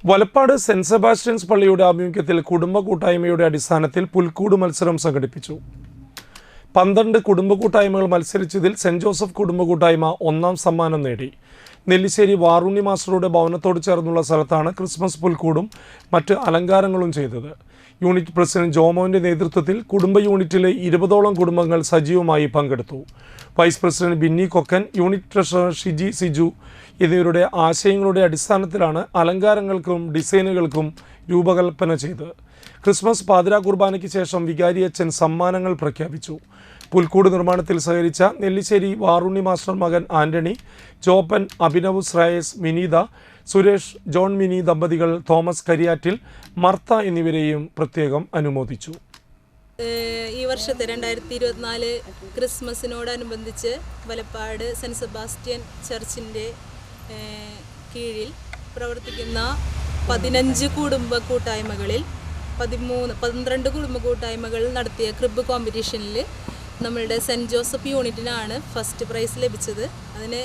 Valappad saint Sebastian's പള്ളിയുടെ ആഭിമുഖ്യത്തിൽ കുടുംബ കൂട്ടായ്മയുടെ അടിസ്ഥാനത്തിൽ പുൽക്കൂട് മത്സരം സംഘടിപ്പിച്ചു. 12 കുടുംബ കൂട്ടായ്മകൾ മത്സരിച്ചതിൽ സെന്റ് ജോസഫ് കുടുംബ കൂട്ടായ്മ 1ാം സമ്മാനം നേടി. നെല്ലിശ്ശേരി വാറുണ്ണി മാസ്റ്ററുടെ ഭവനത്തോട് ചേർന്നുള്ള സ്ഥലത്താണ് ക്രിസ്മസ് പുൽക്കൂടും മറ്റ് അലങ്കാരങ്ങളും ചെയ്തത്. യൂണിറ്റ് പ്രസിഡന്റ് ജോമോന്റെ നേതൃത്വത്തിൽ കുടുംബ യൂണിറ്റിലെ 20ഓളം കുടുംബങ്ങൾ സജീവമായി പങ്കെടുത്തു. Vice president Binny Kokkan, unit treasurer Shiji Siju എന്നിവരുടെ ആശയങ്ങളുടെ അടിസ്ഥാനത്തിലാണ് അലങ്കാരങ്ങൾക്കും ഡിസൈനുകൾക്കും രൂപകൽപ്പന ചെയ്തത്. ക്രിസ്മസ് പാതിരാ കുർബാനയ്ക്ക് ശേഷം വികാരിയച്ഛൻ സമ്മാനങ്ങൾ പ്രഖ്യാപിച്ചു. പുൽക്കൂട് നിർമ്മാണത്തിൽ സഹകരിച്ച നെല്ലിശ്ശേരി വാറുണ്ണി മാസ്റ്റർ മകൻ ആന്റണി, ജോപ്പൻ, അഭിനവ് ശ്രേയസ്, മിനീത, സുരേഷ്, ജോൺ മിനി ദമ്പതികൾ, തോമസ് കരിയാറ്റിൽ, മർത്ത എന്നിവരെയും പ്രത്യേകം അനുമോദിച്ചു. ഈ വർഷത്തെ 2024 ക്രിസ്മസിനോടനുബന്ധിച്ച് വലപ്പാട് സെൻറ്റ് സെബാസ്റ്റ്യൻ ചർച്ചിൻ്റെ കീഴിൽ പ്രവർത്തിക്കുന്ന 15 കുടുംബ കൂട്ടായ്മകളിൽ 12 കുടുംബ കൂട്ടായ്മകൾ നടത്തിയ ക്രിബ് കോമ്പറ്റീഷനിൽ നമ്മളുടെ സെൻറ്റ് ജോസഫ് യൂണിറ്റിനാണ് ഫസ്റ്റ് പ്രൈസ് ലഭിച്ചത്. അതിന്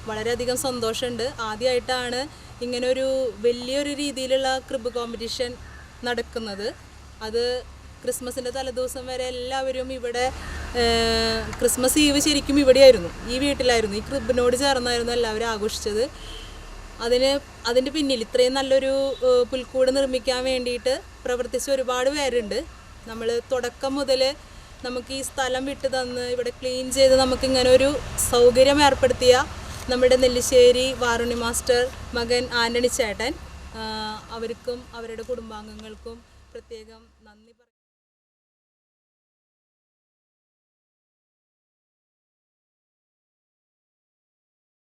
വളരെയധികം സന്തോഷമുണ്ട്. ആദ്യമായിട്ടാണ് ഇങ്ങനൊരു വലിയൊരു രീതിയിലുള്ള ക്രിബ് കോമ്പറ്റീഷൻ നടക്കുന്നത്. അത് ക്രിസ്മസിൻ്റെ തലേദിവസം വരെ എല്ലാവരും ഇവിടെ ക്രിസ്മസ് ഈവ് ശരിക്കും ഇവിടെയായിരുന്നു, ഈ വീട്ടിലായിരുന്നു, ഈ ക്രിബിനോട് ചേർന്നായിരുന്നു എല്ലാവരും ആഘോഷിച്ചത്. അതിൻ്റെ പിന്നിൽ ഇത്രയും നല്ലൊരു പുൽക്കൂട് നിർമ്മിക്കാൻ വേണ്ടിയിട്ട് പ്രവർത്തിച്ച ഒരുപാട് പേരുണ്ട്. നമ്മൾ തുടക്കം മുതൽ നമുക്ക് ഈ സ്ഥലം വിട്ട് തന്ന് ഇവിടെ ക്ലീൻ ചെയ്ത് നമുക്കിങ്ങനെ ഒരു സൗകര്യം ഏർപ്പെടുത്തിയ നമ്മുടെ നെല്ലിശ്ശേരി വാറുണ്ണി മാസ്റ്റർ മകൻ ആന്റണി ചേട്ടൻ, അവർക്കും അവരുടെ കുടുംബാംഗങ്ങൾക്കും പ്രത്യേകം നന്ദി.